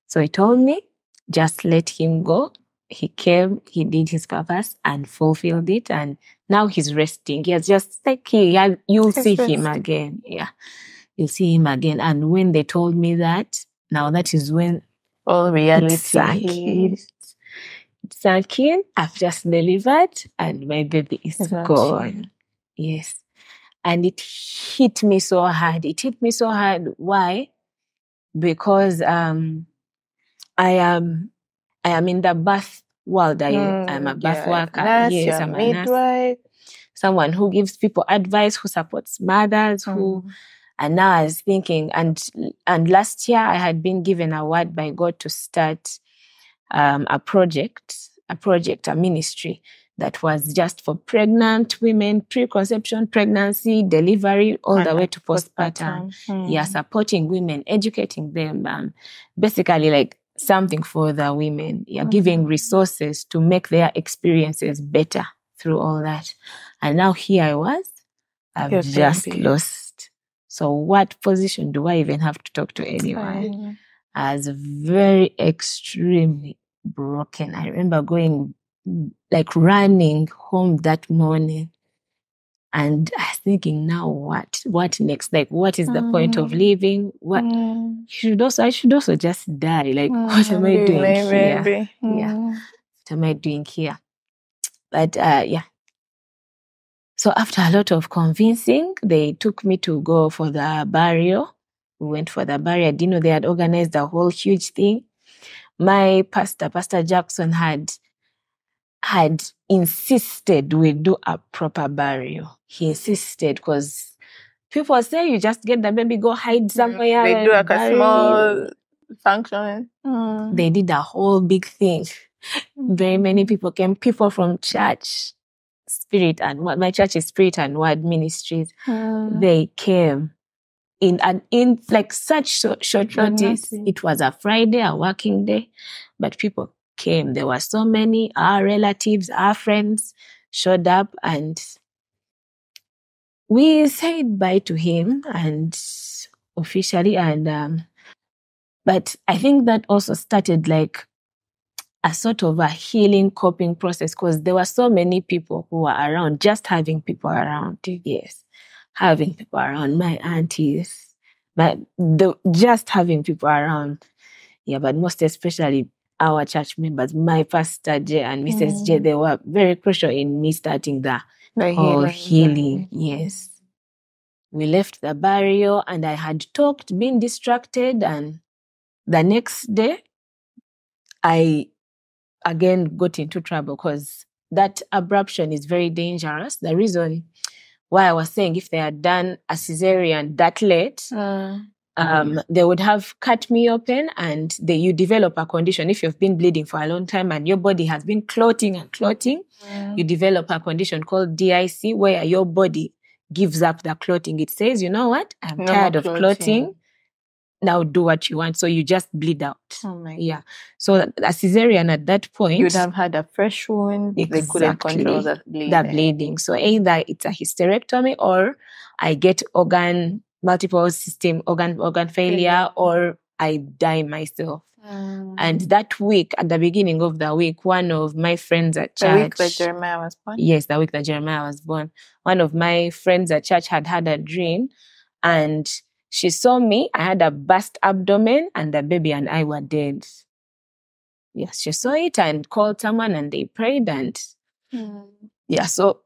So he told me, just let him go. He came, he did his purpose and fulfilled it. And now he's resting. He has just like, you'll see him again. Yeah. You'll see him again. And when they told me that, now that is when all reality sank in. I've just delivered and my baby is gone. Yes. And it hit me so hard. Why? Because I am in the birth world. I am a birth worker. Yes, I'm a midwife. Someone who gives people advice, who supports mothers, and now I was thinking, and last year I had been given a word by God to start a ministry that was just for pregnant women, preconception, pregnancy, delivery, all the way to postpartum. Yeah, supporting women, educating them, basically like something for the women. Yeah, giving resources to make their experiences better through all that. And now here I was, I've just lost. So what position do I even have to talk to anyone? I was very extremely broken. I remember running home that morning, and I was thinking, now what next? Like, what is the point of living? I should also just die. Like, what am I doing here? Yeah. What am I doing here? But yeah. So after a lot of convincing, they took me to go for the burial. We went for the burial. I didn't know they had organized a whole huge thing. My pastor, Pastor Jackson, had insisted we do a proper burial. He insisted because People say you just get the baby, go hide somewhere. They do like a small function. They did a whole big thing. Very many people came, people from church, Spirit and Word. My church is Spirit and Word Ministries. They came in like such short notice. It was a Friday, a working day, but people came. There were so many. Our relatives, our friends showed up, and we said bye to him and officially. And but I think that also started like a sort of a healing coping process, because there were so many people who were around, just having people around. Yes. Having people around, my aunties, just having people around. Yeah, but most especially our church members, my pastor J and Mrs. J, they were very crucial in me starting the whole healing. Yes. We left the burial and I had talked, been distracted, and the next day I again got into trouble, because that abruption is very dangerous. The reason why I was saying if they had done a cesarean that late, they would have cut me open, and you develop a condition. If you've been bleeding for a long time and your body has been clotting, you develop a condition called DIC, where your body gives up the clotting. It says, you know what? I'm tired of clotting. Now do what you want. So you just bleed out. Oh my God. Yeah. So a cesarean at that point, you'd have had a fresh wound. Exactly. They couldn't control the bleeding. So either it's a hysterectomy, or I get multiple system organ failure, or I die myself. And that week, at the beginning of the week, one of my friends at church... The week that Jeremiah was born? Yes, the week that Jeremiah was born. One of my friends at church had a dream, and she saw me. I had a burst abdomen, and the baby and I were dead. Yes, she saw it and called someone, and they prayed, and so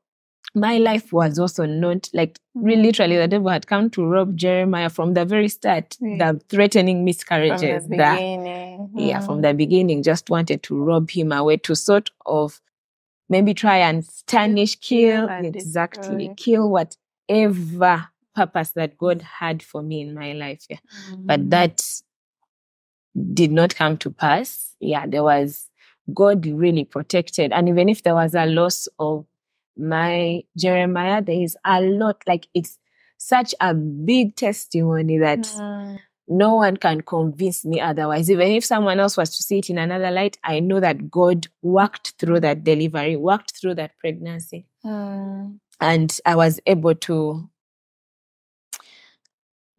my life was also not like literally the devil had come to rob Jeremiah from the very start. The threatening miscarriages. From the beginning. From the beginning, just wanted to rob him away, to sort of maybe try and tarnish, kill whatever purpose that God had for me in my life. Yeah. But that did not come to pass. Yeah, God really protected. And even if there was a loss of my Jeremiah, there is a lot, like it's such a big testimony that no one can convince me otherwise. Even if someone else was to see it in another light, I know that God worked through that delivery, worked through that pregnancy. And I was able to,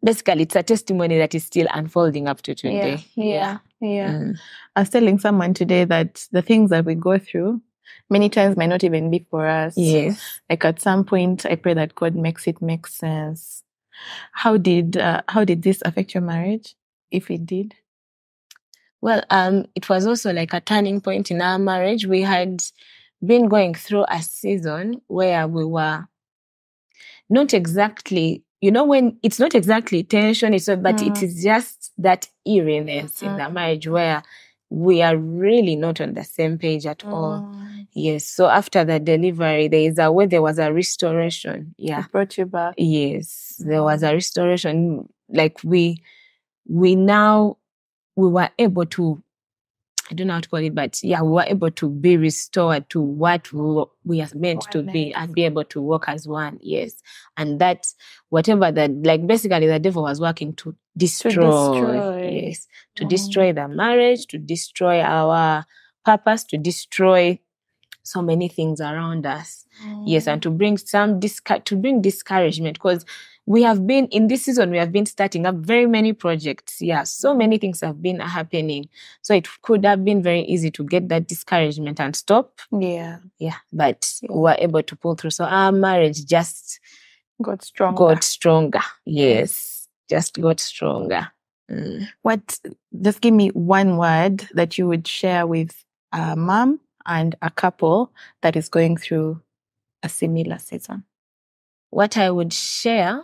basically, it's a testimony that is still unfolding up to today. Yeah. I was telling someone today that the things that we go through many times might not even be for us. Yes. Like at some point, I pray that God makes it make sense. How did this affect your marriage, if it did? Well, it was also like a turning point in our marriage. We had been going through a season where we were not exactly, when it's not exactly tension, but it is just that eeriness in the marriage where we are really not on the same page at all. Yes. So after the delivery, there was a restoration. Yeah. It brought you back. Yes. There was a restoration. Like we were able to, I don't know how to call it, but yeah, we were able to be restored to what we are meant to be, and be able to walk as one. Yes. And that's whatever basically the devil was working to destroy. Yes. To destroy the marriage, to destroy our purpose, to destroy so many things around us. Yes. And to bring discouragement, because we have been, in this season, we have been starting up very many projects. Yeah, so many things have been happening. So it could have been very easy to get that discouragement and stop. Yeah. Yeah, but we were able to pull through. So our marriage just got stronger. Yes, just got stronger. Just give me one word that you would share with a mom and a couple that is going through a similar season. What I would share,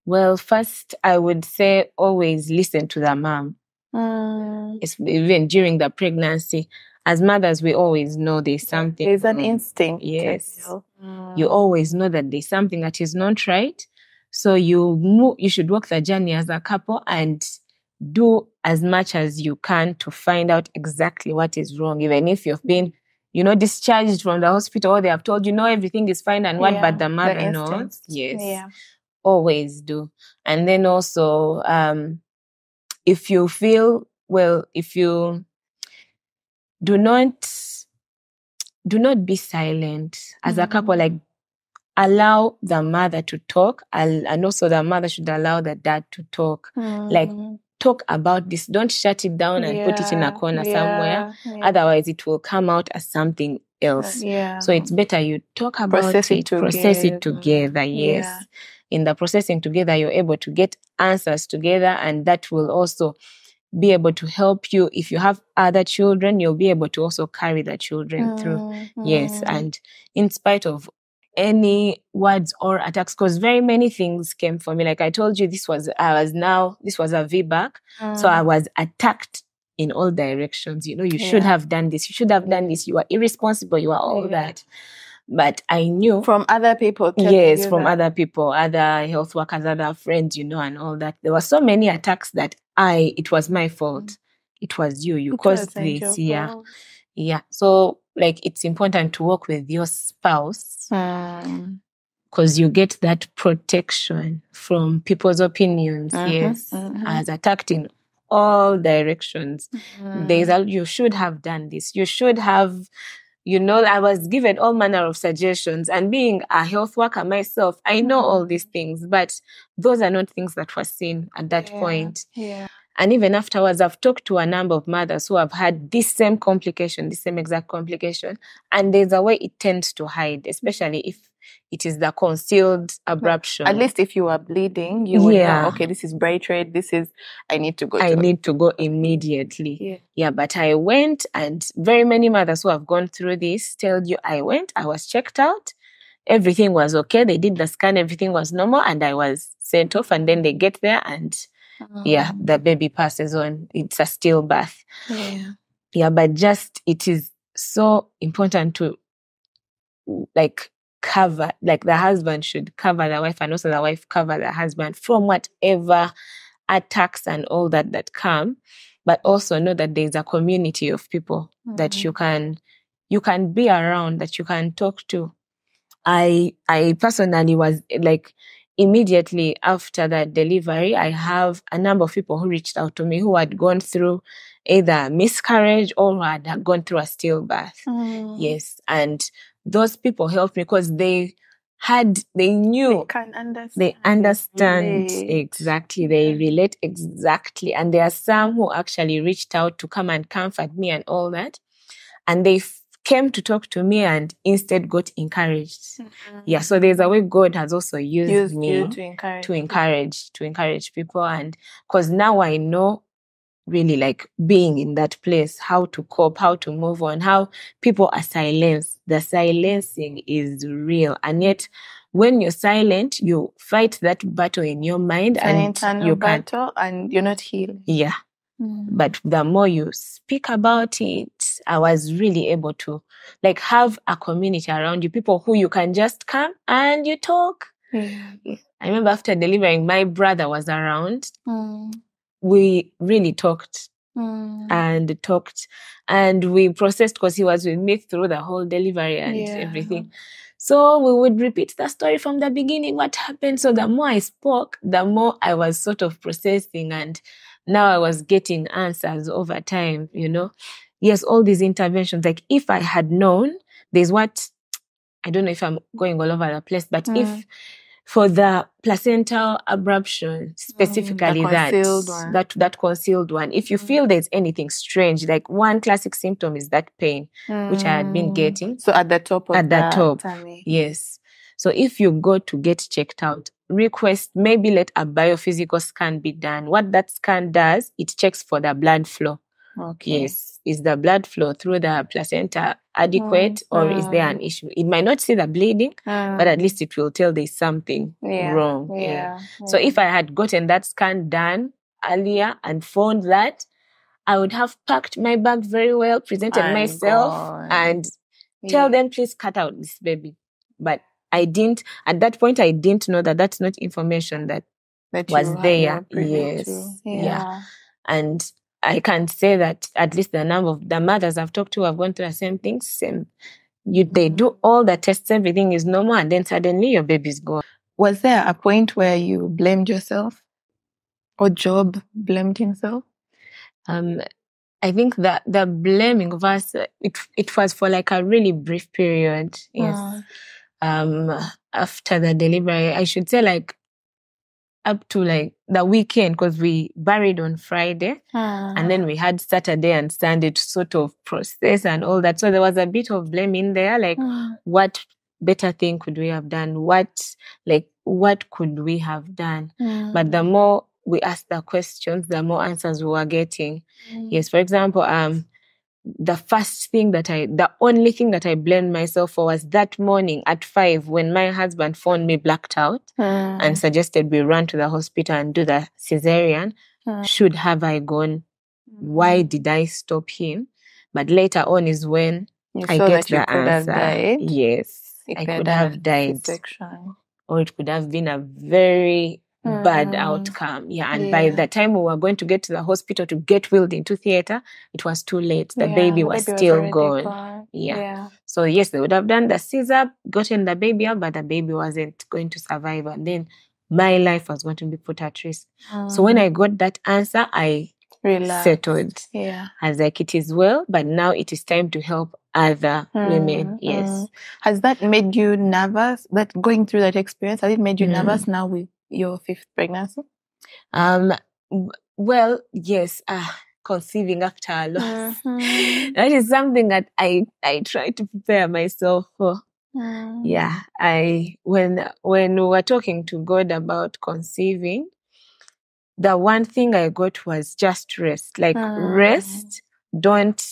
well, first I would say always listen to the mom. Even during the pregnancy, as mothers, we always know there's something. There's an instinct. Yes. You always know that there's something that is not right. So you should walk the journey as a couple and do as much as you can to find out exactly what is wrong, even if you've been, discharged from the hospital, or they have told you, no, everything is fine and what, but the mother knows. Yes. Yeah. Always do. And then also, if you feel, if you do not be silent as a couple, like allow the mother to talk, and also the mother should allow the dad to talk. Like, talk about this. Don't shut it down and put it in a corner somewhere. Otherwise, it will come out as something else. So it's better you talk about process it together. Yes. Yeah. In the processing together, you're able to get answers together, and that will also be able to help you. If you have other children, you'll be able to also carry the children through. Yes. And in spite of any words or attacks, because very many things came for me. Like I told you, this was a VBAC. So I was attacked in all directions. You should have done this. You should have done this. You are irresponsible. You are all that. But I knew from other people. Yes, from other people, other health workers, other friends, and all that. There were so many attacks that it was my fault. It was you. You caused this. Yeah. Yeah. So like, it's important to work with your spouse, because you get that protection from people's opinions. Yes. As attacked in all directions. You should have done this. You should have, I was given all manner of suggestions, and being a health worker myself, I know all these things, but those are not things that were seen at that point. Yeah. And even afterwards, I've talked to a number of mothers who have had this same exact complication, and there's a way it tends to hide, especially if it is the concealed abruption. At least if you are bleeding, you would know, okay, this is bright red, I need to go. I need to go immediately. Yeah, but I went, and very many mothers who have gone through this tell you, I went, I was checked out, everything was okay, they did the scan, everything was normal, and I was sent off, and then they get there, and the baby passes on. It's a stillbirth. Yeah, but it is so important to cover, the husband should cover the wife, and also the wife cover the husband from whatever attacks and all that come, but also know that there's a community of people that you can be around, that you can talk to. I personally was immediately after that delivery, I have a number of people who reached out to me who had gone through either miscarriage or had gone through a stillbirth. Yes. And those people helped me because they knew. They understand exactly. They relate exactly. And there are some who actually reached out to come and comfort me and all that. And they came to talk to me and instead got encouraged. Yeah, so there's a way God has also used me to encourage people. And because now I know really being in that place, how to cope, how to move on, how people are silenced. The silencing is real. And yet when you're silent, you fight that battle in your mind. It's an internal battle and you're not healed. Yeah. But the more you speak about it, I was really able to have a community around you, people who you can just come and you talk. I remember after delivering, my brother was around. We really talked and we processed, because he was with me through the whole delivery and everything. So we would repeat the story from the beginning, what happened. So the more I spoke, the more I was sort of processing, and now I was getting answers over time, Yes, all these interventions. If I had known, there's I don't know if I'm going all over the place, but if for the placental abruption, specifically that concealed one, if you feel there's anything strange, one classic symptom is that pain, which I had been getting. So at the top of that tummy. Yes. So if you go to get checked out, request maybe let a biophysical scan be done. What that scan does, it checks for the blood flow. Okay. Yes. Is the blood flow through the placenta adequate, or is there an issue? It might not see the bleeding, but at least it will tell there's something wrong. Yeah. So if I had gotten that scan done earlier and found that, I would have packed my bag very well, presented myself, and tell them, please cut out this baby. But at that point, I didn't know that that's not information that was there. Yes. Yeah. And I can say that at least the number of the mothers I've talked to have gone through the same things. They do all the tests, everything is normal, and then suddenly your baby's gone. Was there a point where you blamed yourself, or Job blamed himself? I think that the blaming of us, it was for like a really brief period. Yes. After the delivery, I should say like up to like the weekend, because we buried on Friday and then we had Saturday and Sunday to sort of process and all that. So there was a bit of blame in there, like what better thing could we have done? What could we have done? But the more we asked the questions, the more answers we were getting. Yes, for example, the only thing that I blamed myself for was that morning at 5 when my husband phoned me blacked out and suggested we run to the hospital and do the cesarean. Should have I gone? Why did I stop him? But later on is when I get the answer. Yes, I could have died. Or it could have been a very bad outcome. Yeah. And by the time we were going to get to the hospital to get wheeled into theater, it was too late. The baby was still gone. Yeah. So yes, they would have done the Caesar, gotten the baby out, but the baby wasn't going to survive. And then my life was going to be put at risk. So when I got that answer, I settled. Yeah. I was like, it is well, but now it is time to help other women. Yes. Has that made you nervous? That going through that experience, has it made you nervous now with your 5th pregnancy? Well, yes. Conceiving after a loss. That is something that I try to prepare myself for. Yeah. When we were talking to God about conceiving, the one thing I got was just rest. Like rest. Don't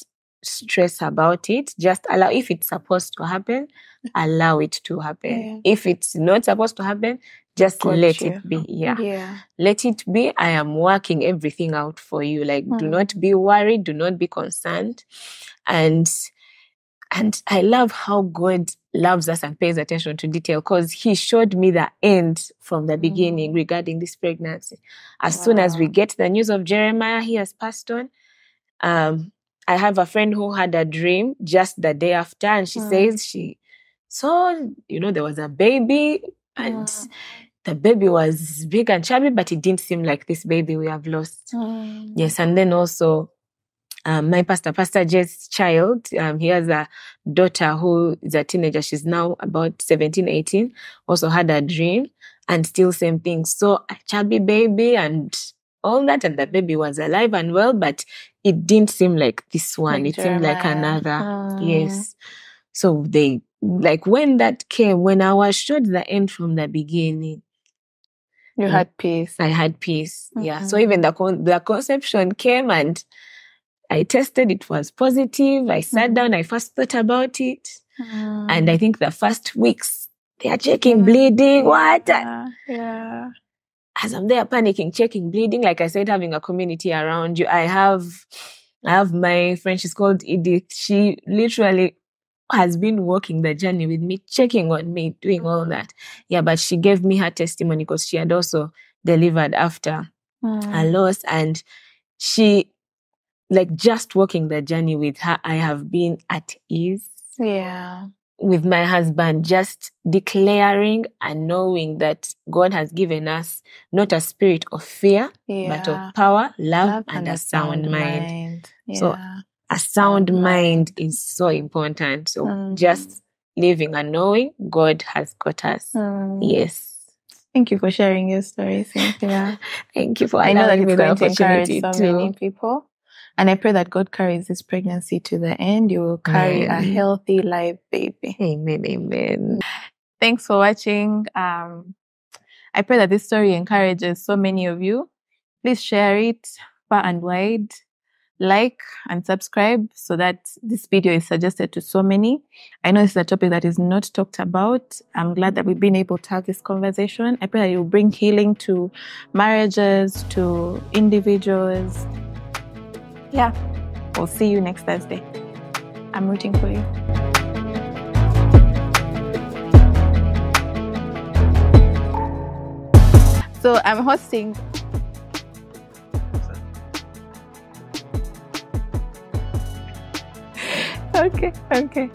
stress about it. Just allow. If it's supposed to happen, allow it to happen. If it's not supposed to happen, just let it be. Yeah. Let it be. I am working everything out for you. Like, do not be worried. Do not be concerned. And I love how God loves us and pays attention to detail, because he showed me the end from the beginning regarding this pregnancy. As soon as we get the news of Jeremiah, he has passed on. I have a friend who had a dream just the day after, and she says she saw, there was a baby, and the baby was big and chubby, but it didn't seem like this baby we have lost. Yes, and then also my Pastor Jay's child, he has a daughter who is a teenager. She's now about 17, 18, also had a dream, and still same thing. So a chubby baby and all that, and the baby was alive and well, but it didn't seem like this one. It seemed like another. Yes. So when that came, when I was showed the end from the beginning, you had peace. I had peace. Yeah. So even the conception came and I tested, it was positive. I sat down, I first thought about it. And I think the first weeks, they are checking bleeding. What? Yeah. As I'm there panicking, checking bleeding, like I said, having a community around you. I have my friend, she's called Edith. She literally has been walking the journey with me, checking on me, doing all that. Yeah, but she gave me her testimony because she had also delivered after a loss. And she, just walking the journey with her, I have been at ease. Yeah. With my husband, just declaring and knowing that God has given us not a spirit of fear, but of power, love and a sound mind. Yeah. So a sound mind is so important. So just living and knowing God has got us. Yes. Thank you for sharing your story, Cynthia. Thank you for allowing me the opportunity to encourage so many people. And I pray that God carries this pregnancy to the end. You will carry a healthy, live baby. Amen, amen. Thanks for watching. I pray that this story encourages so many of you. Please share it far and wide. Like and subscribe so that this video is suggested to so many. I know this is a topic that is not talked about. I'm glad that we've been able to have this conversation. I pray that you bring healing to marriages, to individuals. Yeah, we'll see you next Thursday. I'm rooting for you. So I'm hosting. Okay.